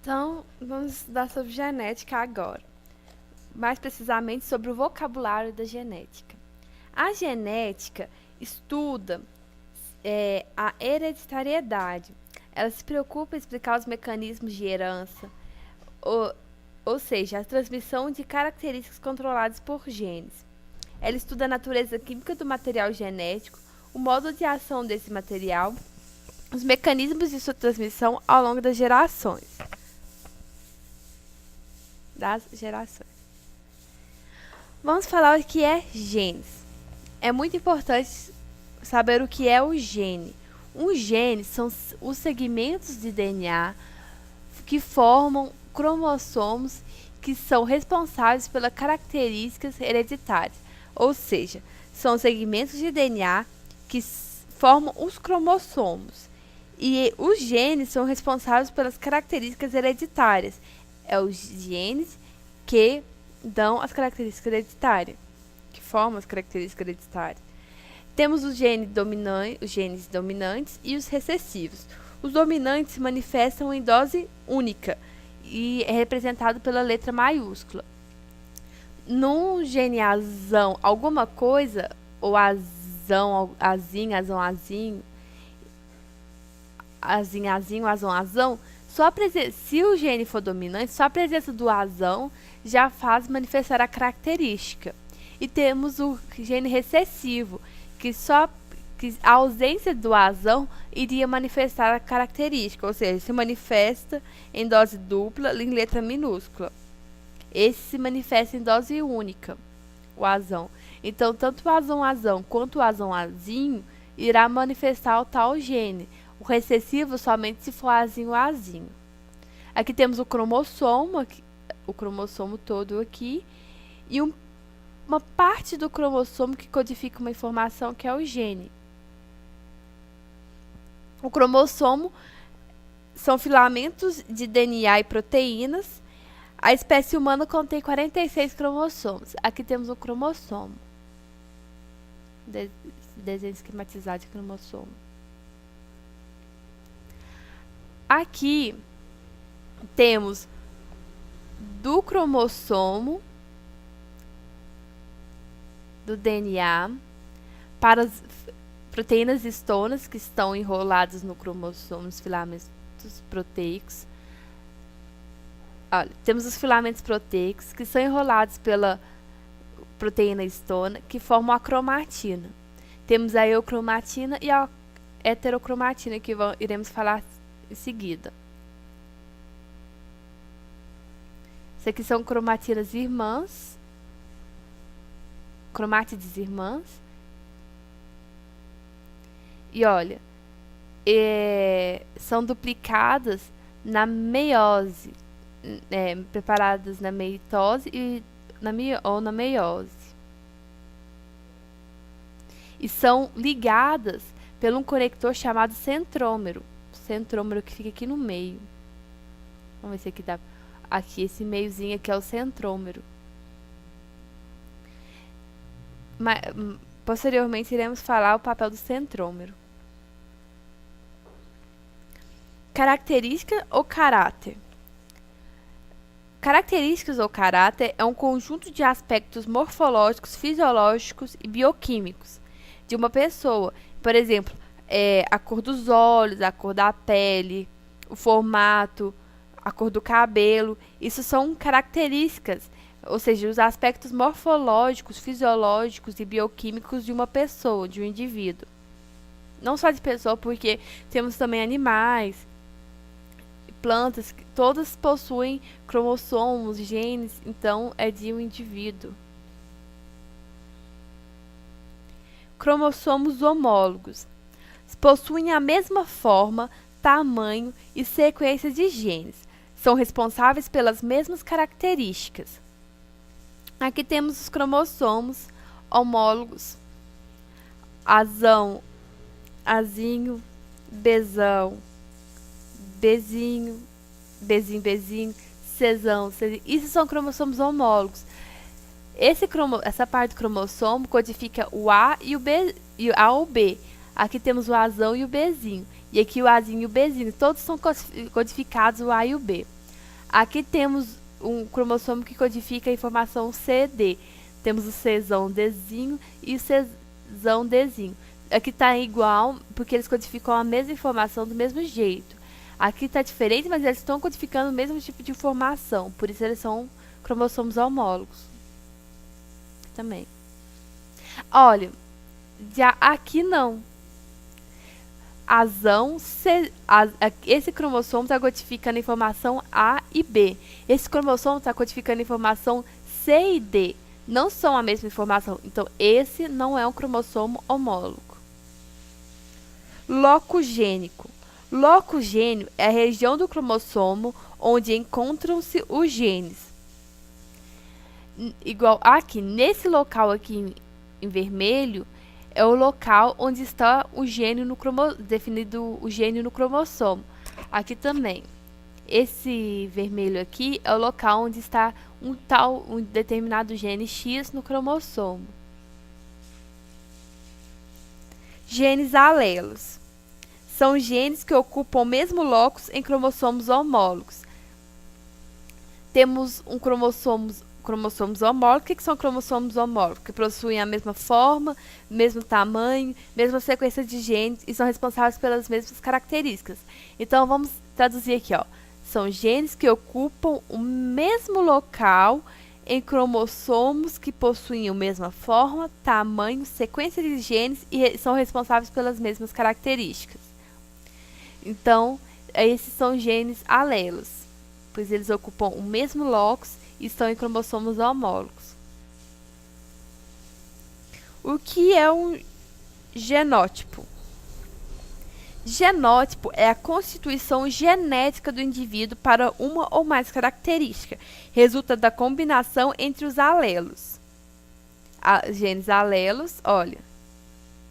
Então, vamos estudar sobre genética agora. Mais precisamente sobre o vocabulário da genética. A genética estuda a hereditariedade. Ela se preocupa em explicar os mecanismos de herança, ou, ou seja, a transmissão de características controladas por genes. Ela estuda a natureza química do material genético, o modo de ação desse material, os mecanismos de sua transmissão ao longo das gerações. Vamos falar o que é genes. É muito importante saber o que é o gene. Um gene são os segmentos de DNA que formam cromossomos que são responsáveis pelas características hereditárias, ou seja, são segmentos de DNA que formam os cromossomos. E os genes são responsáveis pelas características hereditárias. É os genes que dão as características hereditárias, que formam as características hereditárias. Temos os genes dominantes e os recessivos. Os dominantes se manifestam em dose única e é representado pela letra maiúscula. Num gene azão alguma coisa, ou azão, azinho, azão, azinho, azinho, azinho, azão, azão, se o gene for dominante, só a presença do azão já faz manifestar a característica. E temos o gene recessivo, que a ausência do azão iria manifestar a característica, ou seja, se manifesta em dose dupla em letra minúscula. Esse se manifesta em dose única, o azão. Então, tanto o azão quanto o azão azinho irá manifestar o tal gene. O recessivo somente se for azinho azinho. Aqui temos o cromossomo todo aqui, e uma parte do cromossomo que codifica uma informação que é o gene. O cromossomo são filamentos de DNA e proteínas. A espécie humana contém 46 cromossomos. Aqui temos o cromossomo. Desenho esquematizado de cromossomo. Aqui temos do cromossomo do DNA para as proteínas histonas que estão enroladas no cromossomo, nos filamentos proteicos. Olha, temos os filamentos proteicos que são enrolados pela proteína histona que formam a cromatina. Temos a eucromatina e a heterocromatina que iremos falar em seguida. Isso aqui são cromatinas irmãs, cromátides irmãs. E olha, são duplicadas na meiose, preparadas na meitose ou na meiose. E são ligadas por um conector chamado centrômero. Centrômero que fica aqui no meio. Vamos ver se aqui dá. Aqui, esse meiozinho aqui é o centrômero. Posteriormente, iremos falar o papel do centrômero. Característica ou caráter? Características ou caráter é um conjunto de aspectos morfológicos, fisiológicos e bioquímicos de uma pessoa. Por exemplo, a cor dos olhos, a cor da pele, o formato, a cor do cabelo. Isso são características, ou seja, os aspectos morfológicos, fisiológicos e bioquímicos de uma pessoa, de um indivíduo. Não só de pessoa, porque temos também animais, plantas, todas possuem cromossomos, genes, então é de um indivíduo. Cromossomos homólogos possuem a mesma forma, tamanho e sequência de genes. São responsáveis pelas mesmas características. Aqui temos os cromossomos homólogos: azão, azinho, bezão, bezinho, bezinho, bezinho, cezão, cezinho. Isso são cromossomos homólogos. Essa parte do cromossomo codifica o A e o B, e A ou B. Aqui temos o azão e o bezinho. E aqui o azinho e o bezinho. Todos são codificados o A e o B. Aqui temos um cromossomo que codifica a informação CD. Temos o Czão Dzinho e o Czão Dzinho. Aqui está igual, porque eles codificam a mesma informação do mesmo jeito. Aqui está diferente, mas eles estão codificando o mesmo tipo de informação. Por isso eles são cromossomos homólogos. Também. Olha, já aqui não. Esse cromossomo está codificando a informação A e B. Esse cromossomo está codificando a informação C e D. Não são a mesma informação. Então, esse não é um cromossomo homólogo. Loco gênico. Loco gênio é a região do cromossomo onde encontram-se os genes. Igual aqui, nesse local aqui em vermelho, é o local onde está o gene definido o gene no cromossomo. Aqui também. Esse vermelho aqui é o local onde está um determinado gene X no cromossomo. Genes alelos. São genes que ocupam o mesmo locus em cromossomos homólogos. Temos cromossomos homólogos. O que são cromossomos homólogos? Que possuem a mesma forma, mesmo tamanho, mesma sequência de genes e são responsáveis pelas mesmas características. Então, vamos traduzir aqui, ó. São genes que ocupam o mesmo local em cromossomos que possuem a mesma forma, tamanho, sequência de genes e são responsáveis pelas mesmas características. Então, esses são genes alelos, pois eles ocupam o mesmo locus e estão em cromossomos homólogos. O que é um genótipo? Genótipo é a constituição genética do indivíduo para uma ou mais características. Resulta da combinação entre os alelos. Genes alelos, olha.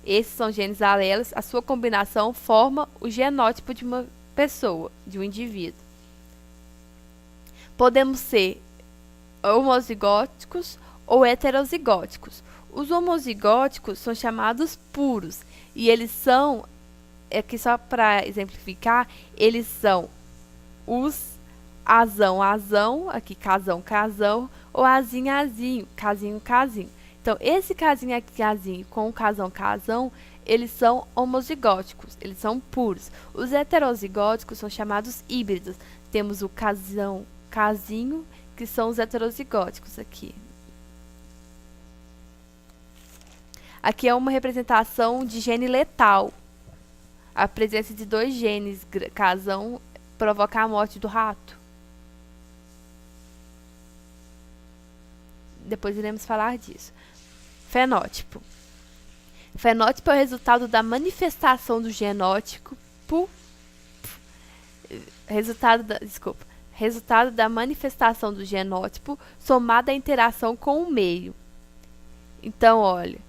Esses são genes alelos. A sua combinação forma o genótipo de uma pessoa, de um indivíduo. Podemos ser homozigóticos ou heterozigóticos. Os homozigóticos são chamados puros e eles são, aqui só para exemplificar, eles são os azão, aqui casão, ou azinho, casinho. Então, esse casinho aqui, casinho, com o casão, eles são homozigóticos, eles são puros. Os heterozigóticos são chamados híbridos. Temos o casinho, que são os heterozigóticos aqui. Aqui é uma representação de gene letal. A presença de dois genes, casão, provoca a morte do rato. Depois iremos falar disso. Fenótipo. Fenótipo é o resultado da manifestação do genótipo. Resultado da manifestação do genótipo somado à interação com o meio. Então, olha,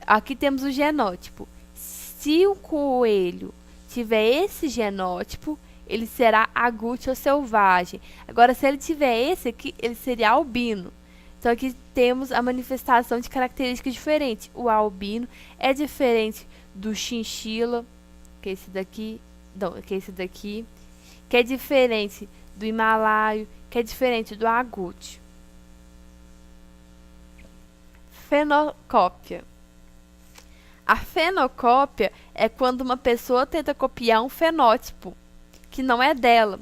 aqui temos o genótipo. Se o coelho tiver esse genótipo, ele será agútio ou selvagem. Agora, se ele tiver esse aqui, ele seria albino. Então, aqui temos a manifestação de características diferentes. O albino é diferente do chinchila, que é esse daqui, que é diferente do himalaio, que é diferente do agútio. Fenocópia. A fenocópia é quando uma pessoa tenta copiar um fenótipo que não é dela.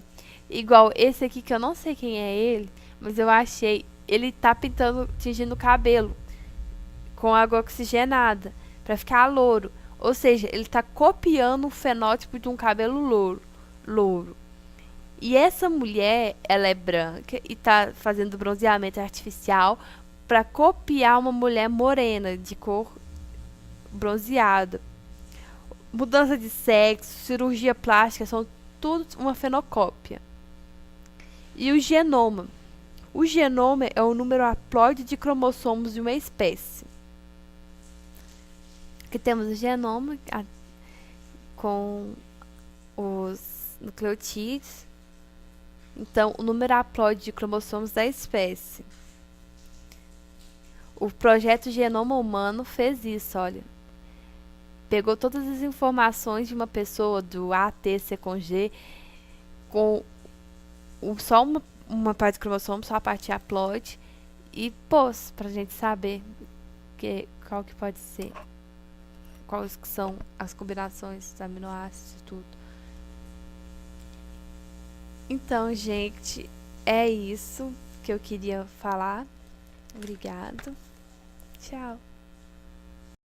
Igual esse aqui, que eu não sei quem é ele, mas eu achei. Ele tá tingindo o cabelo com água oxigenada para ficar louro. Ou seja, ele tá copiando o fenótipo de um cabelo louro. E essa mulher, ela é branca e tá fazendo bronzeamento artificial para copiar uma mulher morena, de cor bronzeada. Mudança de sexo, cirurgia plástica, são tudo uma fenocópia. E o genoma. O genoma é o número haploide de cromossomos de uma espécie. Aqui temos o genoma com os nucleotídeos. Então, o número haploide de cromossomos da espécie. O projeto Genoma Humano fez isso, olha. Pegou todas as informações de uma pessoa, do A, T, C com G, com só uma parte do cromossomo, só a parte haploide, e pôs pra gente saber qual que pode ser, quais que são as combinações dos aminoácidos e tudo. Então, gente, é isso que eu queria falar. Obrigado. Tchau.